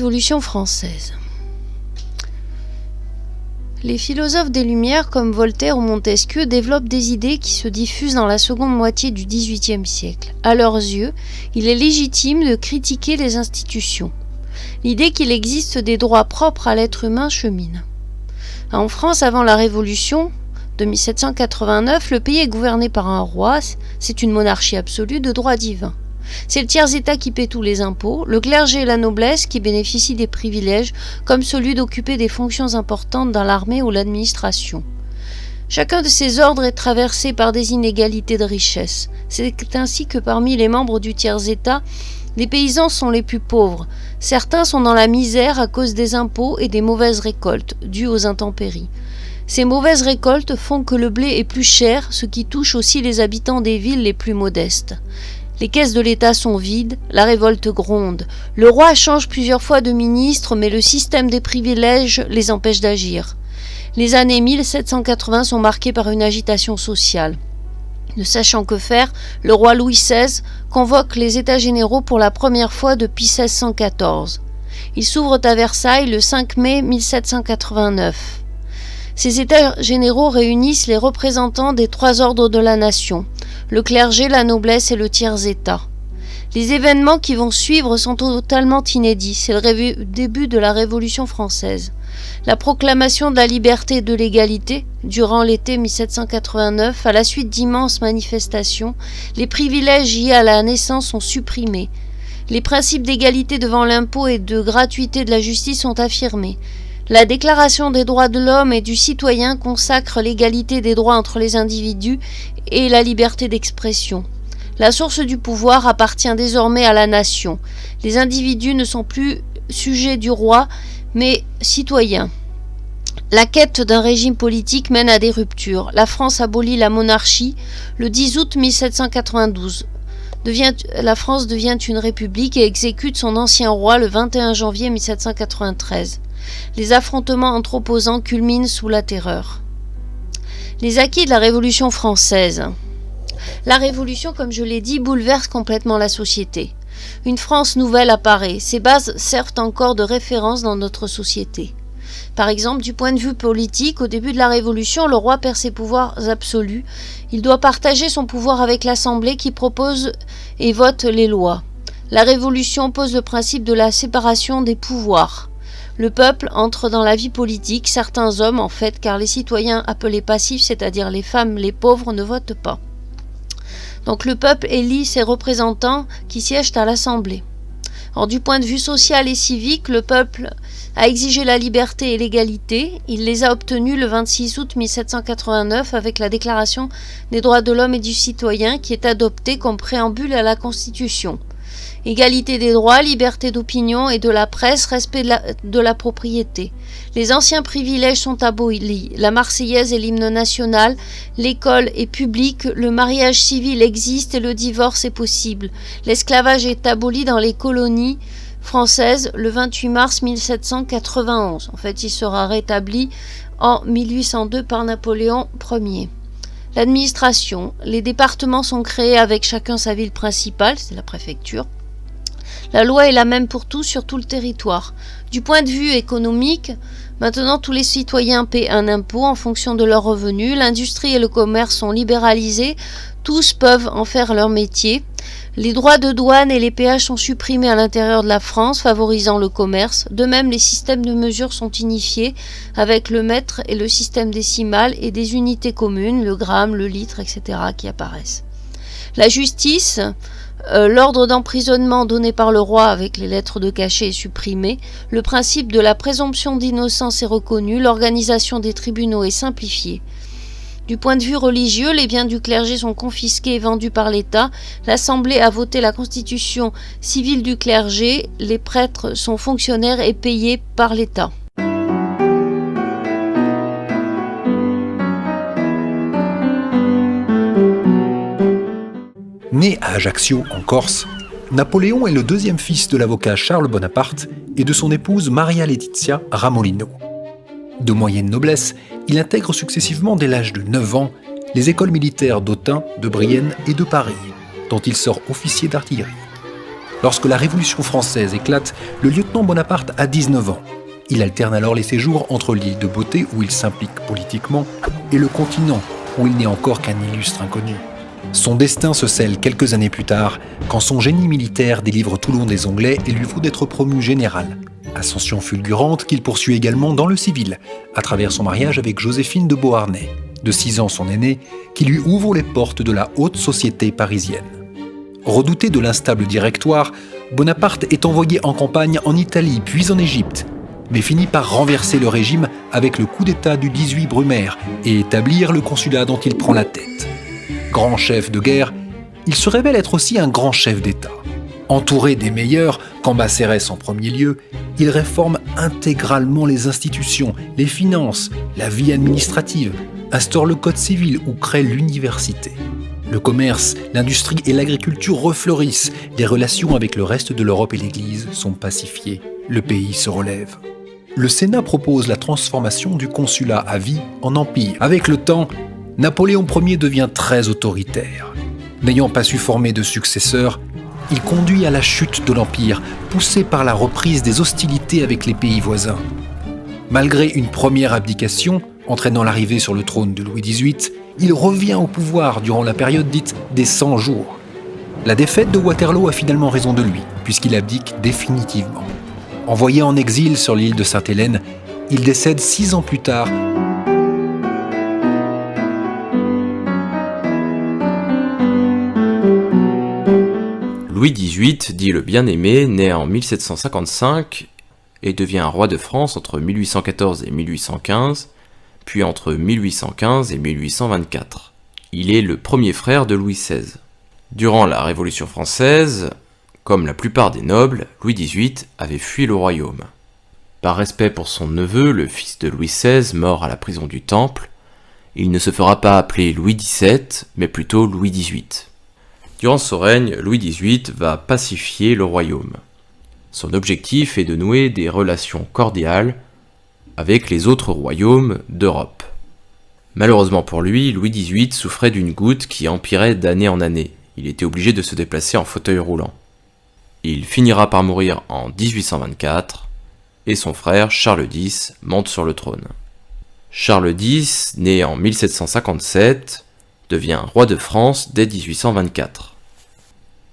Révolution française. Les philosophes des Lumières comme Voltaire ou Montesquieu développent des idées qui se diffusent dans la seconde moitié du XVIIIe siècle. À leurs yeux, il est légitime de critiquer les institutions. L'idée qu'il existe des droits propres à l'être humain chemine. En France, avant la Révolution de 1789, le pays est gouverné par un roi, c'est une monarchie absolue de droit divin. C'est le tiers-état qui paie tous les impôts, le clergé et la noblesse qui bénéficient des privilèges, comme celui d'occuper des fonctions importantes dans l'armée ou l'administration. Chacun de ces ordres est traversé par des inégalités de richesse. C'est ainsi que parmi les membres du tiers-état, les paysans sont les plus pauvres. Certains sont dans la misère à cause des impôts et des mauvaises récoltes, dues aux intempéries. Ces mauvaises récoltes font que le blé est plus cher, ce qui touche aussi les habitants des villes les plus modestes. Les caisses de l'État sont vides, la révolte gronde. Le roi change plusieurs fois de ministre, mais le système des privilèges les empêche d'agir. Les années 1780 sont marquées par une agitation sociale. Ne sachant que faire, le roi Louis XVI convoque les États généraux pour la première fois depuis 1614. Ils s'ouvrent à Versailles le 5 mai 1789. Ces États généraux réunissent les représentants des trois ordres de la nation, le clergé, la noblesse et le tiers-état. Les événements qui vont suivre sont totalement inédits, c'est le début de la Révolution française. La proclamation de la liberté et de l'égalité, durant l'été 1789, à la suite d'immenses manifestations, les privilèges liés à la naissance sont supprimés. Les principes d'égalité devant l'impôt et de gratuité de la justice sont affirmés. La Déclaration des droits de l'homme et du citoyen consacre l'égalité des droits entre les individus et la liberté d'expression. La source du pouvoir appartient désormais à la nation. Les individus ne sont plus sujets du roi, mais citoyens. La quête d'un régime politique mène à des ruptures. La France abolit la monarchie le 10 août 1792. La France devient une république et exécute son ancien roi le 21 janvier 1793. Les affrontements entre opposants culminent sous la terreur. Les acquis de la Révolution française. La Révolution, comme je l'ai dit, bouleverse complètement la société. Une France nouvelle apparaît. Ses bases servent encore de référence dans notre société. Par exemple, du point de vue politique, au début de la Révolution, le roi perd ses pouvoirs absolus. Il doit partager son pouvoir avec l'Assemblée qui propose et vote les lois. La Révolution pose le principe de la séparation des pouvoirs. Le peuple entre dans la vie politique, certains hommes en fait, car les citoyens appelés passifs, c'est-à-dire les femmes, les pauvres, ne votent pas. Donc le peuple élit ses représentants qui siègent à l'Assemblée. Or, du point de vue social et civique, le peuple a exigé la liberté et l'égalité. Il les a obtenus le 26 août 1789 avec la Déclaration des droits de l'homme et du citoyen qui est adoptée comme préambule à la Constitution. Égalité des droits, liberté d'opinion et de la presse, respect de la propriété. Les anciens privilèges sont abolis. La Marseillaise est l'hymne national, l'école est publique, le mariage civil existe et le divorce est possible. L'esclavage est aboli dans les colonies françaises le 28 mars 1791. En fait, il sera rétabli en 1802 par Napoléon Ier. L'administration. Les départements sont créés avec chacun sa ville principale, c'est la préfecture. La loi est la même pour tous sur tout le territoire. Du point de vue économique, maintenant tous les citoyens paient un impôt en fonction de leurs revenus. L'industrie et le commerce sont libéralisés. Tous peuvent en faire leur métier. Les droits de douane et les péages sont supprimés à l'intérieur de la France, favorisant le commerce. De même, les systèmes de mesure sont unifiés avec le mètre et le système décimal et des unités communes, le gramme, le litre, etc. qui apparaissent. La justice, l'ordre d'emprisonnement donné par le roi avec les lettres de cachet est supprimé. Le principe de la présomption d'innocence est reconnu. L'organisation des tribunaux est simplifiée. Du point de vue religieux, les biens du clergé sont confisqués et vendus par l'État. L'Assemblée a voté la constitution civile du clergé. Les prêtres sont fonctionnaires et payés par l'État. Né à Ajaccio, en Corse, Napoléon est le deuxième fils de l'avocat Charles Bonaparte et de son épouse Maria Letizia Ramolino. De moyenne noblesse, il intègre successivement dès l'âge de 9 ans les écoles militaires d'Autun, de Brienne et de Paris, dont il sort officier d'artillerie. Lorsque la Révolution française éclate, le lieutenant Bonaparte a 19 ans. Il alterne alors les séjours entre l'île de Beauté, où il s'implique politiquement, et le continent, où il n'est encore qu'un illustre inconnu. Son destin se scelle quelques années plus tard, quand son génie militaire délivre Toulon des Anglais et lui vaut d'être promu général. Ascension fulgurante qu'il poursuit également dans le civil, à travers son mariage avec Joséphine de Beauharnais, de 6 ans son aînée, qui lui ouvre les portes de la haute société parisienne. Redouté de l'instable directoire, Bonaparte est envoyé en campagne en Italie puis en Égypte, mais finit par renverser le régime avec le coup d'État du 18 Brumaire et établir le consulat dont il prend la tête. Grand chef de guerre, il se révèle être aussi un grand chef d'État. Entouré des meilleurs, Cambacérès en premier lieu, il réforme intégralement les institutions, les finances, la vie administrative, instaure le code civil ou crée l'université. Le commerce, l'industrie et l'agriculture refleurissent, les relations avec le reste de l'Europe et l'Église sont pacifiées, le pays se relève. Le Sénat propose la transformation du consulat à vie en empire. Avec le temps, Napoléon Ier devient très autoritaire. N'ayant pas su former de successeur, il conduit à la chute de l'Empire, poussé par la reprise des hostilités avec les pays voisins. Malgré une première abdication, entraînant l'arrivée sur le trône de Louis XVIII, il revient au pouvoir durant la période dite des 100 jours. La défaite de Waterloo a finalement raison de lui, puisqu'il abdique définitivement. Envoyé en exil sur l'île de Sainte-Hélène, il décède 6 ans plus tard. Louis XVIII, dit le bien-aimé, naît en 1755 et devient roi de France entre 1814 et 1815, puis entre 1815 et 1824. Il est le premier frère de Louis XVI. Durant la Révolution française, comme la plupart des nobles, Louis XVIII avait fui le royaume. Par respect pour son neveu, le fils de Louis XVI, mort à la prison du Temple, il ne se fera pas appeler Louis XVII, mais plutôt Louis XVIII. Durant son règne, Louis XVIII va pacifier le royaume. Son objectif est de nouer des relations cordiales avec les autres royaumes d'Europe. Malheureusement pour lui, Louis XVIII souffrait d'une goutte qui empirait d'année en année. Il était obligé de se déplacer en fauteuil roulant. Il finira par mourir en 1824, et son frère Charles X monte sur le trône. Charles X, né en 1757, devient roi de France dès 1824.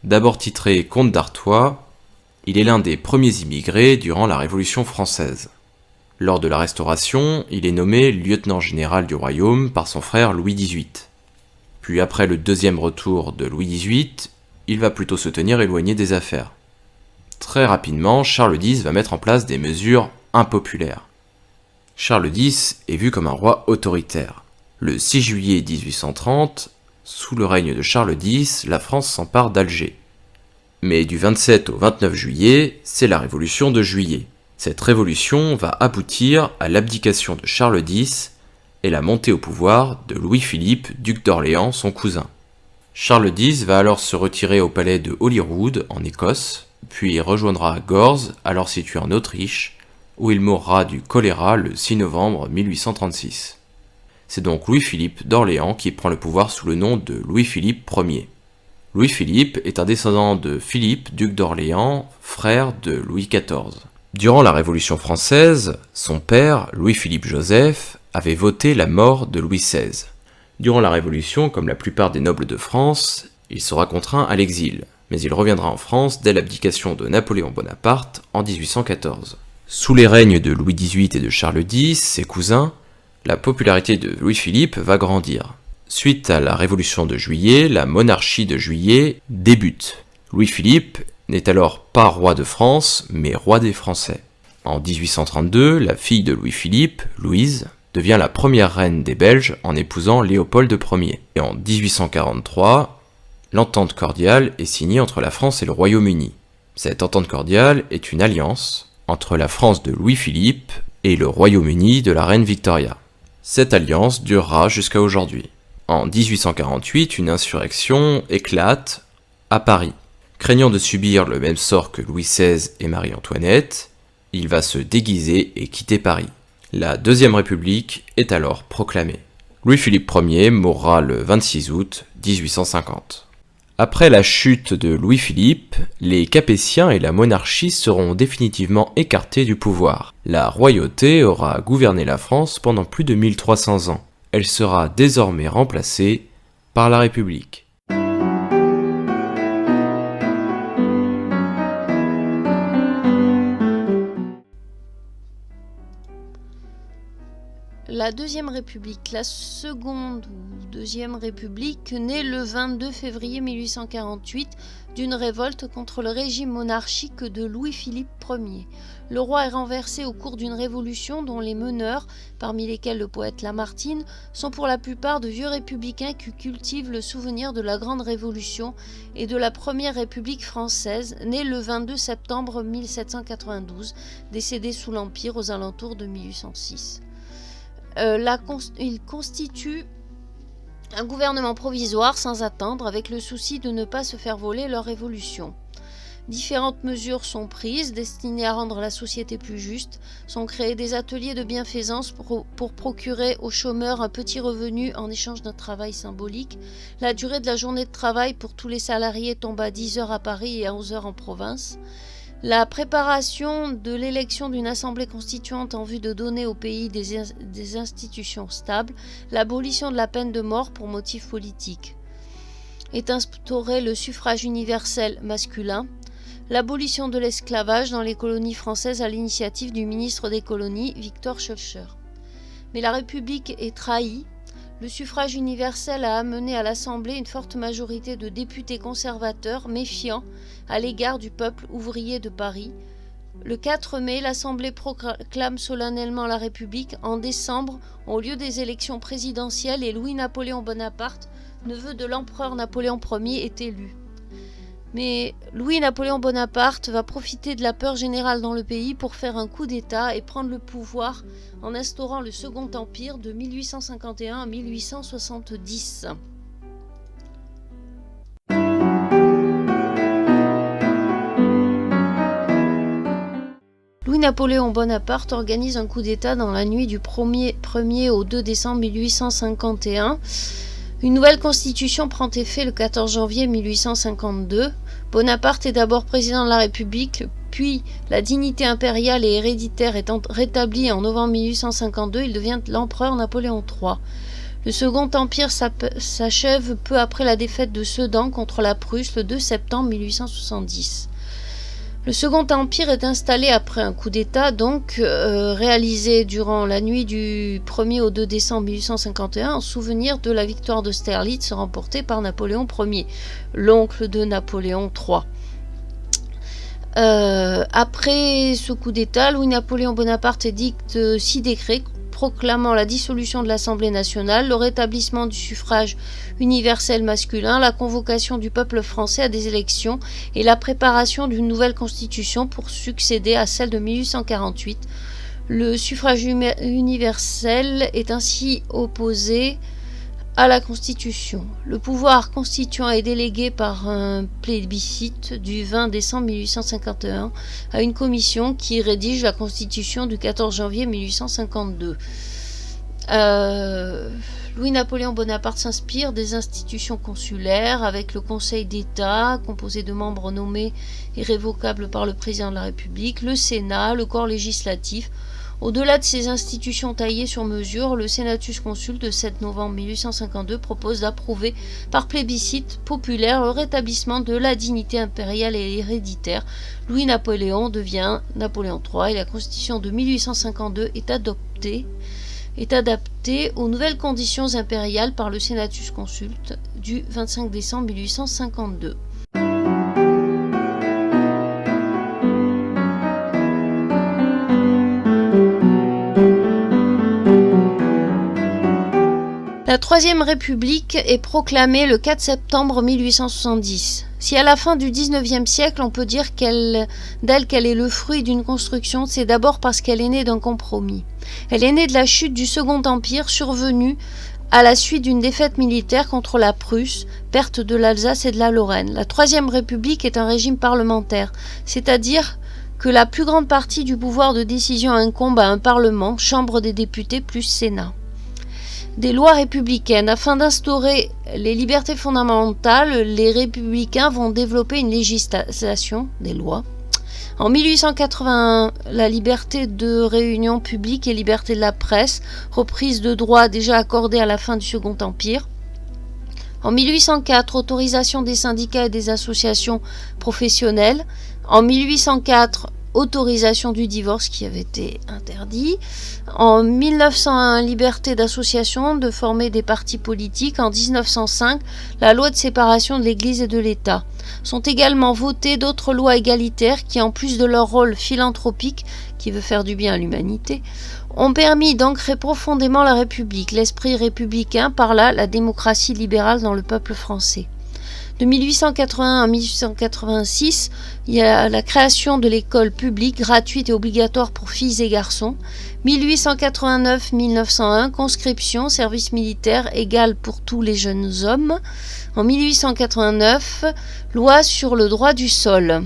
D'abord titré comte d'Artois, il est l'un des premiers immigrés durant la Révolution française. Lors de la Restauration, il est nommé lieutenant général du royaume par son frère Louis XVIII. Puis après le deuxième retour de Louis XVIII, il va plutôt se tenir éloigné des affaires. Très rapidement, Charles X va mettre en place des mesures impopulaires. Charles X est vu comme un roi autoritaire. Le 6 juillet 1830, sous le règne de Charles X, la France s'empare d'Alger. Mais du 27 au 29 juillet, c'est la Révolution de Juillet. Cette révolution va aboutir à l'abdication de Charles X et la montée au pouvoir de Louis-Philippe, duc d'Orléans, son cousin. Charles X va alors se retirer au palais de Holyrood, en Écosse, puis rejoindra Gorze, alors situé en Autriche, où il mourra du choléra le 6 novembre 1836. C'est donc Louis-Philippe d'Orléans qui prend le pouvoir sous le nom de Louis-Philippe Ier. Louis-Philippe est un descendant de Philippe, duc d'Orléans, frère de Louis XIV. Durant la Révolution française, son père, Louis-Philippe Joseph, avait voté la mort de Louis XVI. Durant la Révolution, comme la plupart des nobles de France, il sera contraint à l'exil, mais il reviendra en France dès l'abdication de Napoléon Bonaparte en 1814. Sous les règnes de Louis XVIII et de Charles X, ses cousins, la popularité de Louis-Philippe va grandir. Suite à la Révolution de Juillet, la monarchie de Juillet débute. Louis-Philippe n'est alors pas roi de France, mais roi des Français. En 1832, la fille de Louis-Philippe, Louise, devient la première reine des Belges en épousant Léopold Ier. Et en 1843, l'entente cordiale est signée entre la France et le Royaume-Uni. Cette entente cordiale est une alliance entre la France de Louis-Philippe et le Royaume-Uni de la reine Victoria. Cette alliance durera jusqu'à aujourd'hui. En 1848, une insurrection éclate à Paris. Craignant de subir le même sort que Louis XVI et Marie-Antoinette, il va se déguiser et quitter Paris. La Deuxième République est alors proclamée. Louis-Philippe Ier mourra le 26 août 1850. Après la chute de Louis-Philippe, les Capétiens et la monarchie seront définitivement écartés du pouvoir. La royauté aura gouverné la France pendant plus de 1300 ans. Elle sera désormais remplacée par la République. La Deuxième République, la Seconde ou Deuxième République, naît le 22 février 1848 d'une révolte contre le régime monarchique de Louis-Philippe Ier. Le roi est renversé au cours d'une révolution dont les meneurs, parmi lesquels le poète Lamartine, sont pour la plupart de vieux républicains qui cultivent le souvenir de la Grande Révolution et de la Première République française, née le 22 septembre 1792, décédée sous l'Empire aux alentours de 1806. Il constitue un gouvernement provisoire sans attendre, avec le souci de ne pas se faire voler leur révolution. Différentes mesures sont prises, destinées à rendre la société plus juste. Sont créés des ateliers de bienfaisance pour procurer aux chômeurs un petit revenu en échange d'un travail symbolique. La durée de la journée de travail pour tous les salariés tombe à 10 heures à Paris et à 11 heures en province. La préparation de l'élection d'une assemblée constituante en vue de donner au pays des institutions stables, l'abolition de la peine de mort pour motif politique. Est instauré le suffrage universel masculin, l'abolition de l'esclavage dans les colonies françaises à l'initiative du ministre des colonies, Victor Schœlcher. Mais la République est trahie. Le suffrage universel a amené à l'Assemblée une forte majorité de députés conservateurs méfiants à l'égard du peuple ouvrier de Paris. Le 4 mai, l'Assemblée proclame solennellement la République. En décembre, au lieu des élections présidentielles, et Louis-Napoléon Bonaparte, neveu de l'empereur Napoléon Ier, est élu. Mais Louis-Napoléon Bonaparte va profiter de la peur générale dans le pays pour faire un coup d'État et prendre le pouvoir en instaurant le Second Empire de 1851 à 1870. Louis-Napoléon Bonaparte organise un coup d'État dans la nuit du 1er au 2 décembre 1851. Une nouvelle constitution prend effet le 14 janvier 1852. Bonaparte est d'abord président de la République, puis la dignité impériale et héréditaire étant rétablie en novembre 1852, il devient l'empereur Napoléon III. Le Second Empire s'achève peu après la défaite de Sedan contre la Prusse le 2 septembre 1870. Le Second Empire est installé après un coup d'État, réalisé durant la nuit du 1er au 2 décembre 1851, en souvenir de la victoire d'Austerlitz remportée par Napoléon Ier, l'oncle de Napoléon III. Après ce coup d'État, Louis-Napoléon Bonaparte édicte 6 décrets proclamant la dissolution de l'Assemblée nationale, le rétablissement du suffrage universel masculin, la convocation du peuple français à des élections et la préparation d'une nouvelle constitution pour succéder à celle de 1848. Le suffrage universel est ainsi opposé à la Constitution. Le pouvoir constituant est délégué par un plébiscite du 20 décembre 1851 à une commission qui rédige la Constitution du 14 janvier 1852. Louis-Napoléon Bonaparte s'inspire des institutions consulaires avec le Conseil d'État, composé de membres nommés et révocables par le président de la République, le Sénat, le corps législatif. Au-delà de ces institutions taillées sur mesure, le Senatus Consul de 7 novembre 1852 propose d'approuver par plébiscite populaire le rétablissement de la dignité impériale et héréditaire. Louis-Napoléon devient Napoléon III et la Constitution de 1852 est adaptée aux nouvelles conditions impériales par le Senatus Consul du 25 décembre 1852. La Troisième République est proclamée le 4 septembre 1870. Si à la fin du XIXe siècle on peut dire d'elle qu'elle est le fruit d'une construction, c'est d'abord parce qu'elle est née d'un compromis. Elle est née de la chute du Second Empire survenue à la suite d'une défaite militaire contre la Prusse, perte de l'Alsace et de la Lorraine. La Troisième République est un régime parlementaire, c'est-à-dire que la plus grande partie du pouvoir de décision incombe à un Parlement, Chambre des députés plus Sénat. des lois républicaines. Afin d'instaurer les libertés fondamentales, les républicains vont développer une législation, des lois. En 1881, la liberté de réunion publique et liberté de la presse, reprise de droits déjà accordés à la fin du Second Empire. En 1804, autorisation des syndicats et des associations professionnelles. En 1804, autorisation du divorce qui avait été interdit. En 1901, liberté d'association, de former des partis politiques. En 1905, la loi de séparation de l'Église et de l'État. Sont également votées d'autres lois égalitaires qui, en plus de leur rôle philanthropique, qui veut faire du bien à l'humanité, ont permis d'ancrer profondément la République, l'esprit républicain, par là la démocratie libérale dans le peuple français. De 1881 à 1886, il y a la création de l'école publique gratuite et obligatoire pour filles et garçons. 1889-1901, conscription, service militaire égal pour tous les jeunes hommes. En 1889, loi sur le droit du sol.